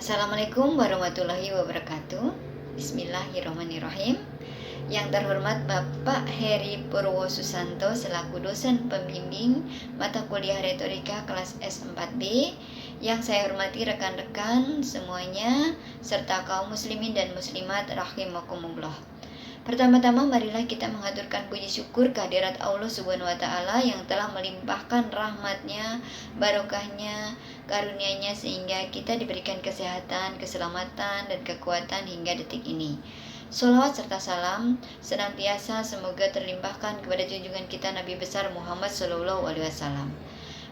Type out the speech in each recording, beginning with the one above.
Assalamualaikum warahmatullahi wabarakatuh. Bismillahirrahmanirrahim. Yang terhormat Bapak Heri Purwosusanto selaku dosen pembimbing mata kuliah retorika kelas S4B, yang saya hormati rekan-rekan semuanya serta kaum muslimin dan muslimat rahimakumullah. Pertama-tama marilah kita mengaturkan puji syukur kehadirat Allah Subhanahu wa Ta'ala yang telah melimpahkan rahmatnya, barokahnya, karunia-Nya sehingga kita diberikan kesehatan, keselamatan, dan kekuatan hingga detik ini. Sholawat serta salam senantiasa semoga terlimpahkan kepada junjungan kita Nabi besar Muhammad SAW.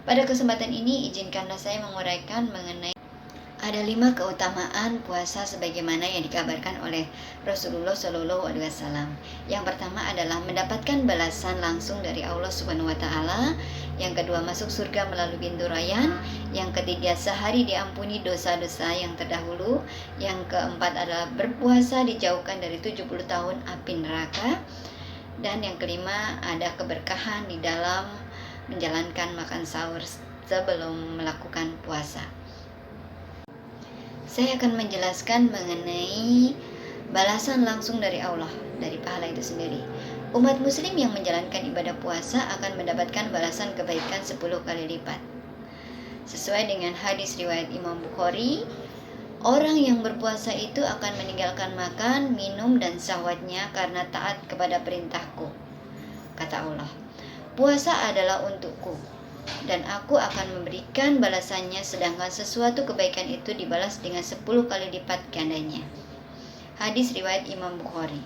Pada kesempatan ini izinkanlah saya menguraikan mengenai ada 5 keutamaan puasa sebagaimana yang dikabarkan oleh Rasulullah SAW. Yang pertama adalah mendapatkan balasan langsung dari Allah Subhanahu wa Ta'ala. Yang kedua, masuk surga melalui pintu Rayyan. Yang ketiga, sehari diampuni dosa-dosa yang terdahulu. Yang keempat adalah berpuasa dijauhkan dari 70 tahun api neraka. Dan yang kelima, ada keberkahan di dalam menjalankan makan sahur sebelum melakukan puasa. Saya akan menjelaskan mengenai balasan langsung dari Allah, dari pahala itu sendiri. Umat muslim yang menjalankan ibadah puasa akan mendapatkan balasan kebaikan 10 kali lipat. Sesuai dengan hadis riwayat Imam Bukhari, orang yang berpuasa itu akan meninggalkan makan, minum, dan syahwatnya karena taat kepada perintahku. Kata Allah, puasa adalah untukku, dan aku akan memberikan balasannya, sedangkan sesuatu kebaikan itu dibalas dengan 10 kali lipat gandanya. Hadis riwayat Imam Bukhari.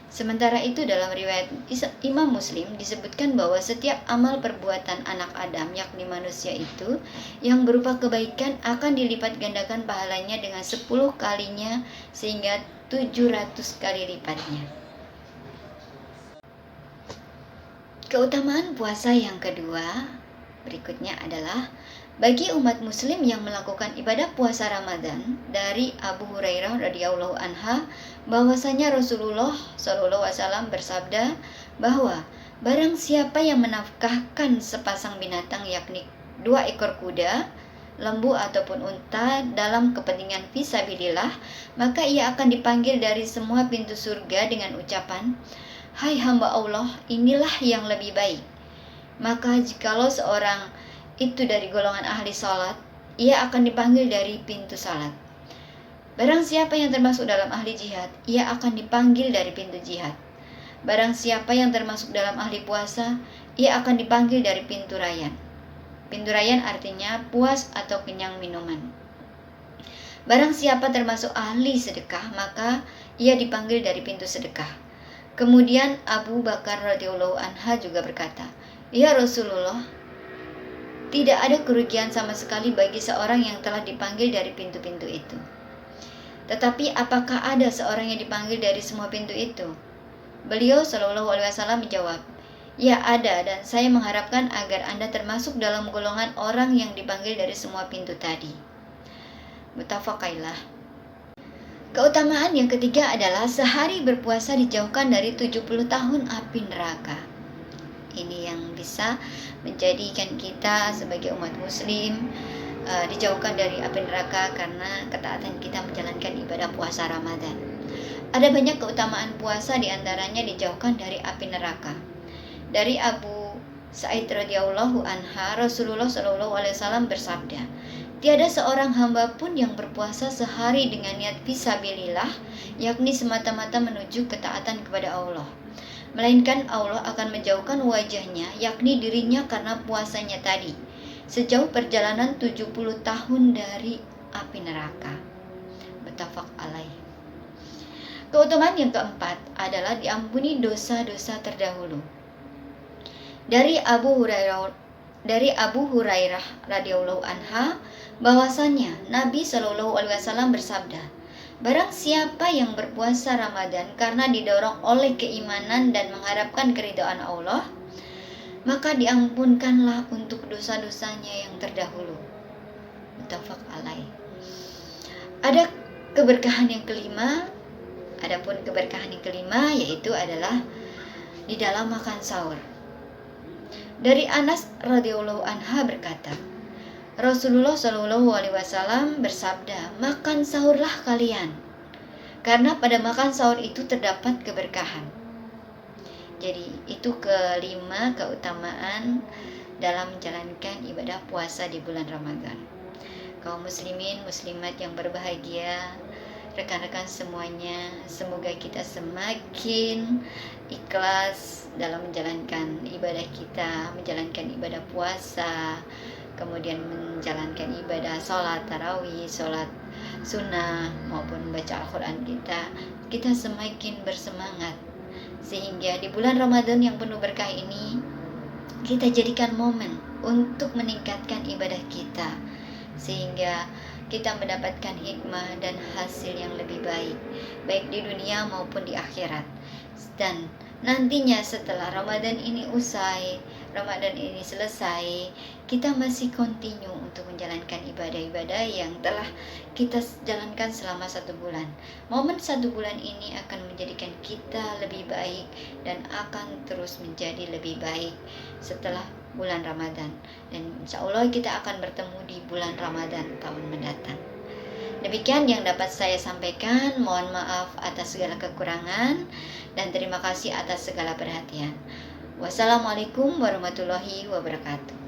Sementara itu dalam riwayat Imam Muslim disebutkan bahwa setiap amal perbuatan anak Adam, yakni manusia itu, yang berupa kebaikan akan dilipat gandakan pahalanya dengan 10 kalinya sehingga 700 kali lipatnya. Keutamaan puasa yang kedua berikutnya adalah bagi umat muslim yang melakukan ibadah puasa Ramadan, dari Abu Hurairah radhiyallahu anha bahwasanya Rasulullah SAW bersabda bahwa barang siapa yang menafkahkan sepasang binatang, yakni 2 ekor kuda, lembu ataupun unta dalam kepentingan fisabilillah, maka ia akan dipanggil dari semua pintu surga dengan ucapan, "Hai hamba Allah, inilah yang lebih baik." Maka jikalau seorang itu dari golongan ahli salat, ia akan dipanggil dari pintu salat. Barang siapa yang termasuk dalam ahli jihad, ia akan dipanggil dari pintu jihad. Barang siapa yang termasuk dalam ahli puasa, ia akan dipanggil dari pintu Rayyan. Pintu Rayyan artinya puas atau kenyang minuman. Barang siapa termasuk ahli sedekah, maka ia dipanggil dari pintu sedekah. Kemudian Abu Bakar radhiyallahu anha juga berkata, "Ya Rasulullah, tidak ada kerugian sama sekali bagi seorang yang telah dipanggil dari pintu-pintu itu. Tetapi apakah ada seorang yang dipanggil dari semua pintu itu?" Beliau SAW menjawab, "Ya ada, dan saya mengharapkan agar Anda termasuk dalam golongan orang yang dipanggil dari semua pintu tadi." Muttafaq alaih. Keutamaan yang ketiga adalah sehari berpuasa dijauhkan dari 70 tahun api neraka. Ini yang bisa menjadikan kita sebagai umat muslim dijauhkan dari api neraka karena ketaatan kita menjalankan ibadah puasa Ramadan. Ada banyak keutamaan puasa, diantaranya dijauhkan dari api neraka. Dari Abu Sa'id radhiyallahu anha, Rasulullah SAW bersabda, "Tiada seorang hamba pun yang berpuasa sehari dengan niat fisabilillah, yakni semata-mata menuju ketaatan kepada Allah, melainkan Allah akan menjauhkan wajahnya, yakni dirinya karena puasanya tadi, sejauh perjalanan 70 tahun dari api neraka." Muttafaq alaih. Keutamaan yang keempat adalah diampuni dosa-dosa terdahulu. Dari Abu Hurairah radhiyallahu anha bahwasannya Nabi SAW bersabda, "Barang siapa yang berpuasa Ramadan karena didorong oleh keimanan dan mengharapkan keridhaan Allah, maka diampunkanlah untuk dosa-dosanya yang terdahulu." Muttafaq alaih. Ada keberkahan yang kelima. Adapun keberkahan yang kelima yaitu adalah di dalam makan sahur. Dari Anas radhiyallahu anha berkata, Rasulullah Shallallahu Alaihi Wasallam bersabda, makan sahurlah kalian, karena pada makan sahur itu terdapat keberkahan. Jadi itu kelima keutamaan dalam menjalankan ibadah puasa di bulan Ramadan. Kaum muslimin muslimat yang berbahagia, rekan-rekan semuanya, semoga kita semakin ikhlas dalam menjalankan ibadah kita, menjalankan ibadah puasa, kemudian menjalankan ibadah sholat tarawih, sholat sunnah maupun baca Al-Quran kita semakin bersemangat, sehingga di bulan Ramadan yang penuh berkah ini kita jadikan momen untuk meningkatkan ibadah kita, sehingga kita mendapatkan hikmah dan hasil yang lebih baik di dunia maupun di akhirat. Dan nantinya setelah Ramadan ini usai, Ramadan ini selesai, kita masih continue untuk menjalankan ibadah-ibadah yang telah kita jalankan selama 1 bulan. Momen 1 bulan ini akan menjadikan kita lebih baik dan akan terus menjadi lebih baik setelah bulan Ramadan. Dan insya Allah kita akan bertemu di bulan Ramadan tahun mendatang. Demikian yang dapat saya sampaikan. Mohon maaf atas segala kekurangan dan terima kasih atas segala perhatian. Wassalamualaikum warahmatullahi wabarakatuh.